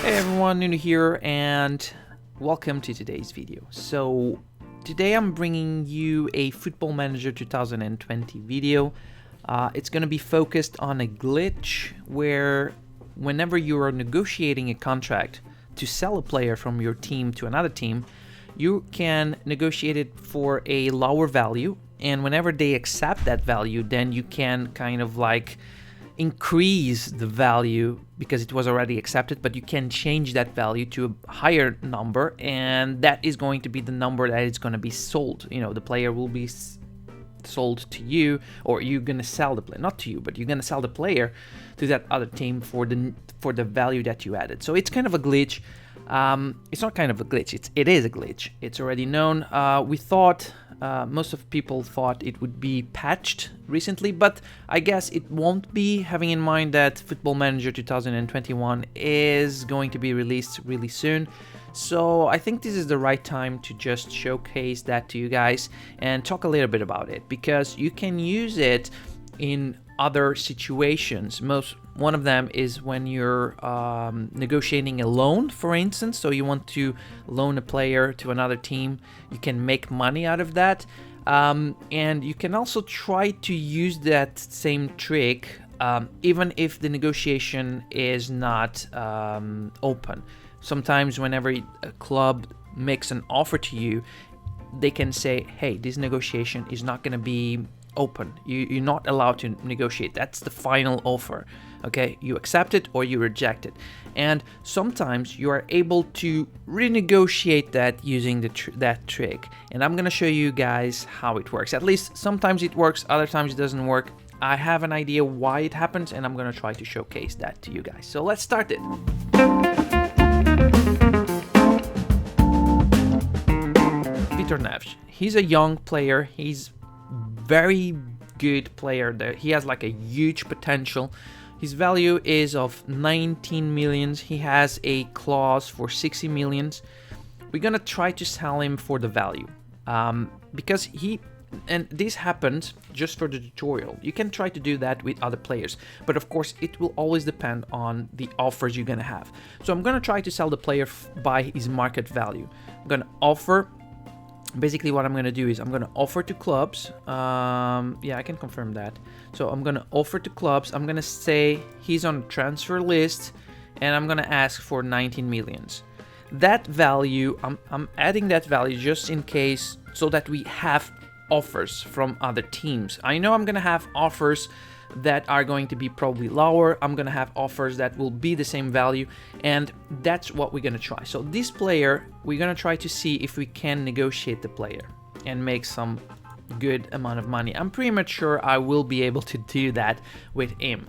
Hey everyone, Nuno here, and welcome to today's video. So today I'm bringing you a Football Manager 2020 video. It's going to be focused on a glitch where whenever you are negotiating a contract to sell a player from your team to another team, you can negotiate it for a lower value, and whenever they accept that value, then you can kind of like increase the value because it was already accepted, but you can change that value to a higher number, and that is going to be the number that is going to be sold. You know, the player will be sold to you, or you're going to sell the player, not to you, but you're going to sell the player to that other team for the value that you added. So it's kind of a glitch. It's not kind of a glitch, it is a glitch. It's already known. Most of people thought it would be patched recently, but I guess it won't be, having in mind that Football Manager 2021 is going to be released really soon. So I think this is the right time to just showcase that to you guys and talk a little bit about it, because you can use it in other situations. One of them is when you're negotiating a loan, for instance. So you want to loan a player to another team, you can make money out of that, and you can also try to use that same trick even if the negotiation is not open. Sometimes whenever a club makes an offer to you, they can say, hey, this negotiation is not going to be open. You're not allowed to negotiate. That's the final offer. Okay, you accept it or you reject it. And sometimes you are able to renegotiate that using that trick. And I'm gonna show you guys how it works. At least sometimes it works, other times it doesn't work. I have an idea why it happens, and I'm gonna try to showcase that to you guys. So let's start it. Vitor Neves. He's a young player. He's very good player. He has like a huge potential. His value is of 19 millions. He has a clause for 60 millions. We're gonna try to sell him for the value because and this happens just for the tutorial. You can try to do that with other players, but of course it will always depend on the offers you're gonna have. So I'm gonna try to sell the player by his market value. I'm gonna offer. Basically what I'm going to do is I'm going to offer to clubs. Yeah, I can confirm that. So I'm going to offer to clubs. I'm going to say he's on a transfer list, and I'm going to ask for 19 millions. That value, I'm adding that value just in case, so that we have offers from other teams. I know I'm going to have offers that are going to be probably lower. I'm going to have offers that will be the same value, and that's what we're going to try. So this player, we're going to try to see if we can negotiate the player and make some good amount of money. I'm pretty much sure I will be able to do that with him.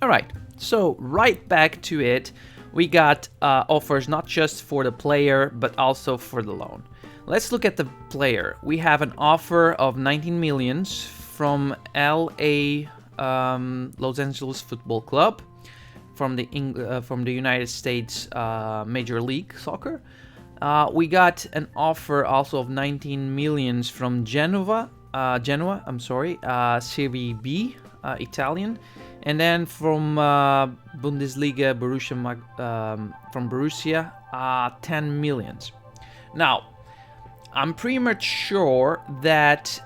All right, so right back to it. We got offers not just for the player, but also for the loan. Let's look at the player. We have an offer of 19 millions from Los Angeles Football Club, from the United States Major League Soccer. We got an offer also of 19 millions from Genoa, Serie B, Italian, and then from Bundesliga, from Borussia, 10 millions. Now, I'm pretty much sure that,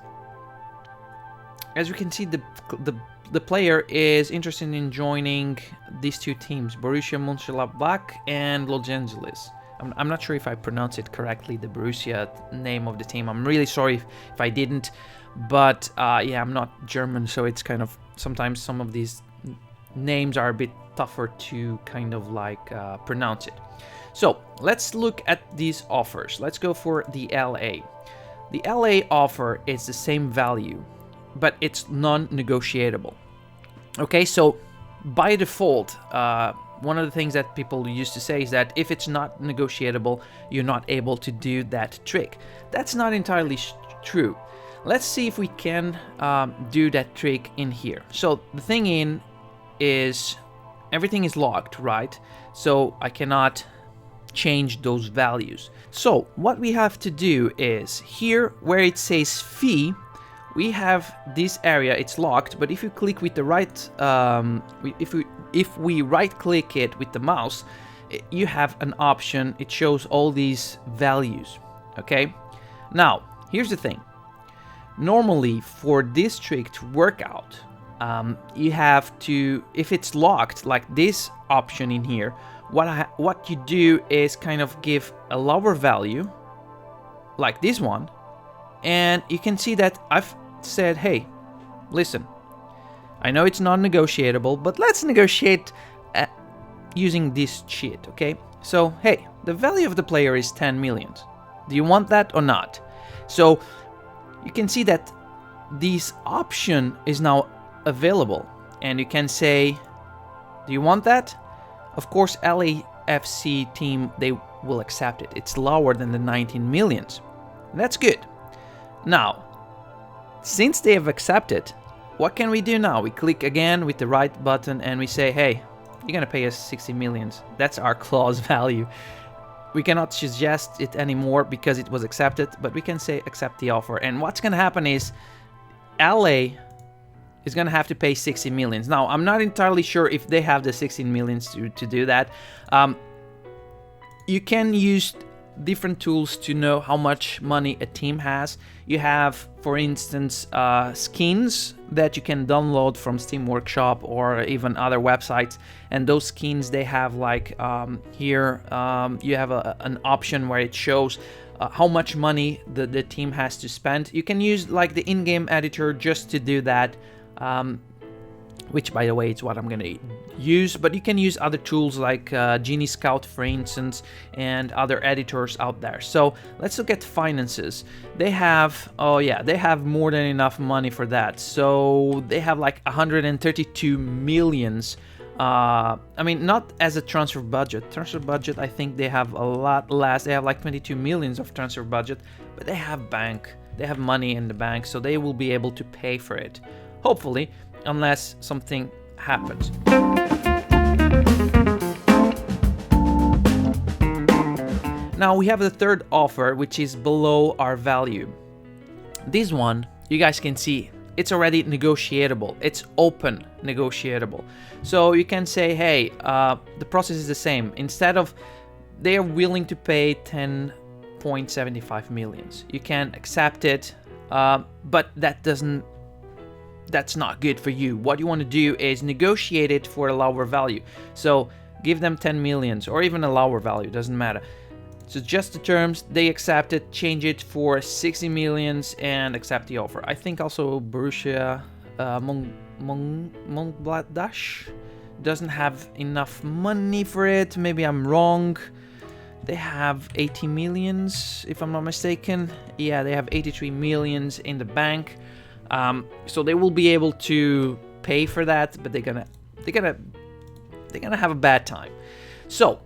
as you can see, the player is interested in joining these two teams, Borussia Mönchengladbach and Los Angeles. I'm not sure if I pronounced it correctly, the Borussia name of the team. I'm really sorry if I didn't, but yeah, I'm not German, so it's kind of, sometimes some of these names are a bit tougher to kind of like pronounce it. So let's look at these offers. Let's go for the LA. The LA offer is the same value, but it's non-negotiable. Okay, so by default, one of the things that people used to say is that if it's not negotiable, you're not able to do that trick. That's not entirely true. Let's see if we can do that trick in here. So the thing is everything is locked, right? So I cannot change those values. So what we have to do is here where it says fee, we have this area, it's locked, but if you click with the right, if we right click it with the mouse, you have an option. It shows all these values. Okay, now here's the thing. Normally for this trick to work out, you have to, if it's locked like this option in here, what you do is kind of give a lower value like this one, and you can see that I've said, hey, listen, I know it's non-negotiable, but let's negotiate using this cheat. Okay, so hey, the value of the player is 10 million. Do you want that or not? So you can see that this option is now available, and you can say, do you want that? Of course, LAFC team, they will accept it. It's lower than the 19 millions. That's good. Now, since they have accepted, what can we do now? We click again with the right button and we say, hey, you're gonna pay us 60 millions. That's our clause value. We cannot suggest it anymore because it was accepted, but we can say accept the offer. And what's gonna happen is LA is gonna have to pay 60 millions. Now, I'm not entirely sure if they have the 16 millions to do that. You can use different tools to know how much money a team has. You have, for instance, skins that you can download from Steam Workshop or even other websites, and those skins, they have like here you have an option where it shows how much money the team has to spend. You can use like the in-game editor just to do that, which by the way is what I'm gonna use, but you can use other tools like Genie Scout, for instance, and other editors out there. So let's look at finances. They have, oh yeah, they have more than enough money for that. So they have like 132 millions. I mean, not as a transfer budget. Transfer budget, I think they have a lot less. They have like 22 millions of transfer budget, but they have money in the bank, so they will be able to pay for it. Hopefully, unless something happens. Now we have the third offer, which is below our value. This one, you guys can see, it's already negotiable. It's open negotiable. So you can say, hey, the process is the same. Instead of, they are willing to pay 10.75 millions. You can accept it, but that's not good for you. What you want to do is negotiate it for a lower value. So give them 10 millions or even a lower value, doesn't matter. So just the terms, they accept it, change it for 60 millions and accept the offer. I think also Borussia Mönchengladbach doesn't have enough money for it. Maybe I'm wrong. They have 80 millions, if I'm not mistaken. Yeah, they have 83 millions in the bank. So they will be able to pay for that, but they're gonna have a bad time. So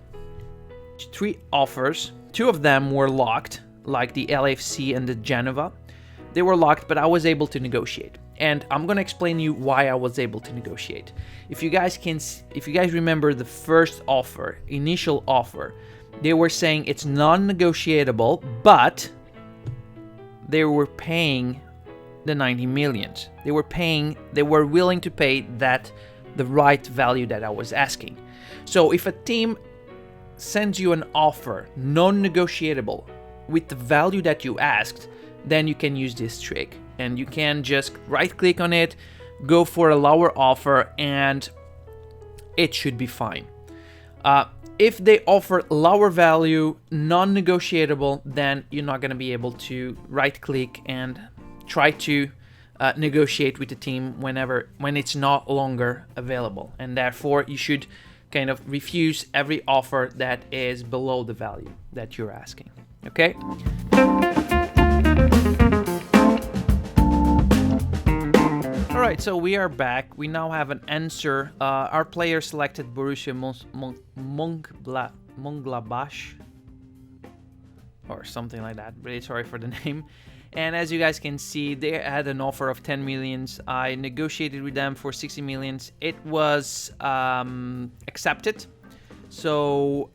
3 offers, 2 of them were locked, like the LAFC and the Genova. They were locked, but I was able to negotiate, and I'm gonna explain you why I was able to negotiate. If you guys remember the first offer, initial offer, they were saying it's non-negotiable, but they were paying the 90 millions. They were willing to pay the right value that I was asking. So if a team sends you an offer, non-negotiable, with the value that you asked, then you can use this trick. And you can just right click on it, go for a lower offer, and it should be fine. If they offer lower value, non-negotiable, then you're not going to be able to right click and try to negotiate with the team when it's no longer available. And therefore, you should kind of refuse every offer that is below the value that you're asking. Okay? All right, so we are back. We now have an answer. Our player selected Borussia Mönchengladbach or something like that. Really sorry for the name. And as you guys can see, they had an offer of 10 millions. I negotiated with them for 60 millions. It was accepted. So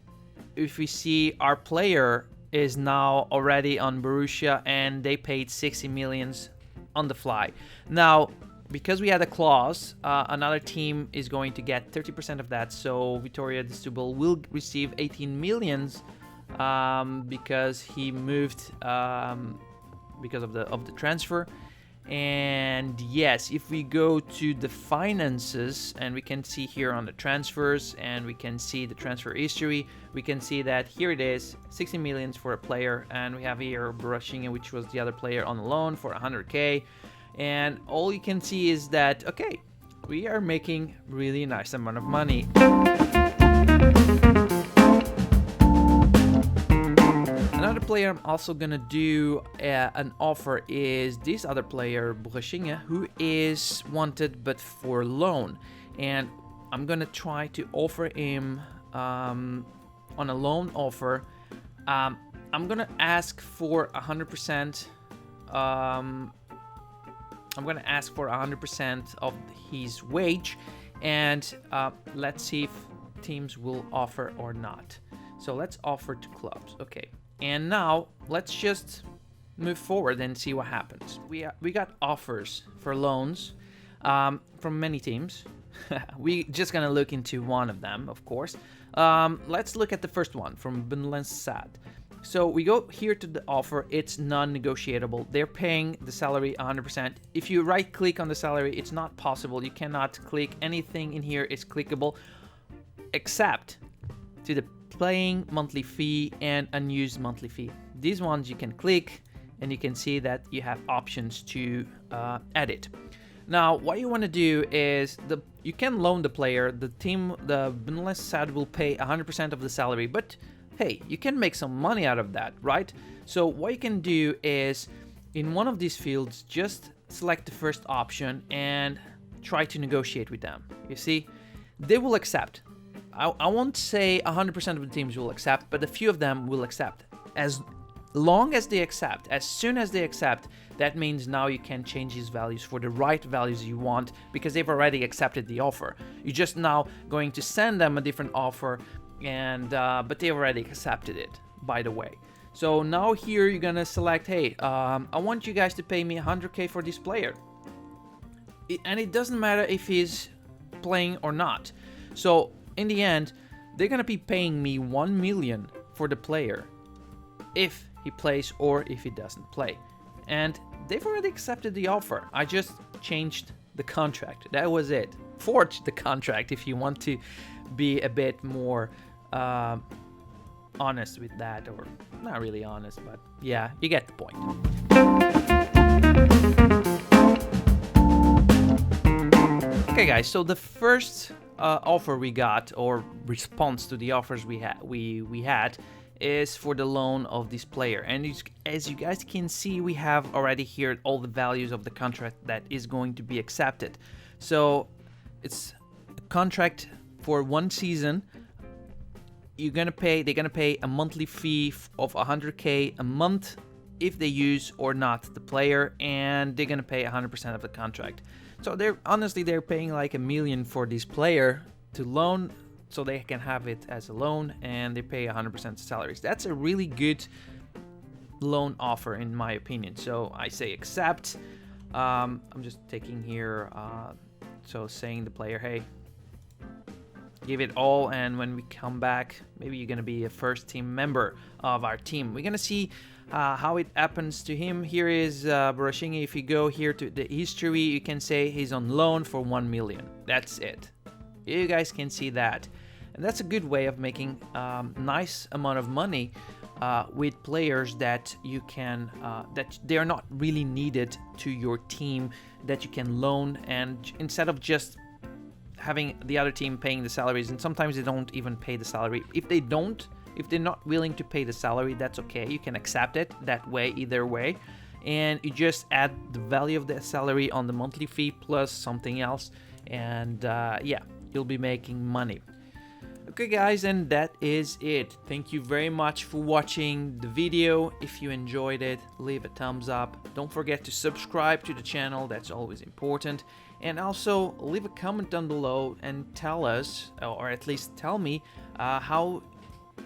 if we see, our player is now already on Borussia and they paid 60 millions on the fly. Now, because we had a clause, another team is going to get 30% of that. So Vitória de Setúbal will receive 18 millions because he moved because of the transfer. And yes, if we go to the finances, and we can see here on the transfers, and we can see the transfer history, we can see that here it is, 60 millions for a player, and we have here Borussia, which was the other player on loan, for 100k. And all you can see is that, okay, we are making really nice amount of money. Another player I'm also gonna do an offer is this other player, Borussia, who is wanted but for loan. And I'm gonna try to offer him on a loan offer. I'm gonna ask for 100%. I'm gonna ask for 100% of his wage, and let's see if teams will offer or not. So let's offer to clubs. Okay. And now let's just move forward and see what happens. We got offers for loans from many teams. We just gonna look into one of them, of course. Let's look at the first one from Benlens Sad. So we go here to the offer. It's non-negotiable. They're paying the salary 100%. If you right click on the salary, it's not possible. You cannot click anything in here. It's clickable except to the playing monthly fee and unused monthly fee. These ones you can click, and you can see that you have options to edit. Now what you want to do is you can loan the player. The team, the Benless Sad, will pay 100% of the salary, but hey, you can make some money out of that, right? So what you can do is, in one of these fields, just select the first option and try to negotiate with them. You see, they will accept. I won't say 100% of the teams will accept, but a few of them will accept. As long as they accept, as soon as they accept, that means now you can change these values for the right values you want, because they've already accepted the offer. You're just now going to send them a different offer, and but they already accepted it, by the way. So now here you're gonna select, hey, I want you guys to pay me 100k for this player. And it doesn't matter if he's playing or not. So in the end, they're gonna be paying me 1 million for the player if he plays or if he doesn't play. And they've already accepted the offer. I just changed the contract. That was it. Forged the contract, if you want to be a bit more honest with that, or not really honest, but yeah, you get the point. Okay guys, so the first offer we got, or response to the offers we had is for the loan of this player. And as you guys can see, we have already here all the values of the contract that is going to be accepted. So it's a contract for 1 season. They're gonna pay a monthly fee of 100k a month if they use or not the player, and they're gonna pay 100% of the contract. So they're paying like 1 million for this player to loan, so they can have it as a loan, and they pay 100% salaries. That's a really good loan offer in my opinion. So I say accept. I'm just taking here, so saying the player, hey, give it all, and when we come back, maybe you're gonna be a first team member of our team. We're gonna see how it happens to him. Here is Borussia. If you go here to the history, you can say he's on loan for 1 million. That's it. You guys can see that, and that's a good way of making nice amount of money with players that you can that they are not really needed to your team, that you can loan, and instead of just having the other team paying the salaries, and sometimes they don't even pay the salary. If they're not willing to pay the salary, that's okay. You can accept it that way, either way, and you just add the value of the salary on the monthly fee plus something else, and yeah, you'll be making money. Okay guys, and that is it. Thank you very much for watching the video. If you enjoyed it, leave a thumbs up. Don't forget to subscribe to the channel, that's always important. And also leave a comment down below and tell us, or at least tell me, how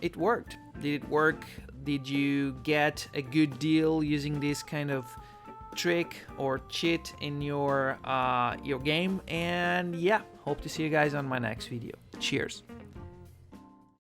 it worked. Did it work? Did you get a good deal using this kind of trick or cheat in your game. And yeah, hope to see you guys on my next video. Cheers.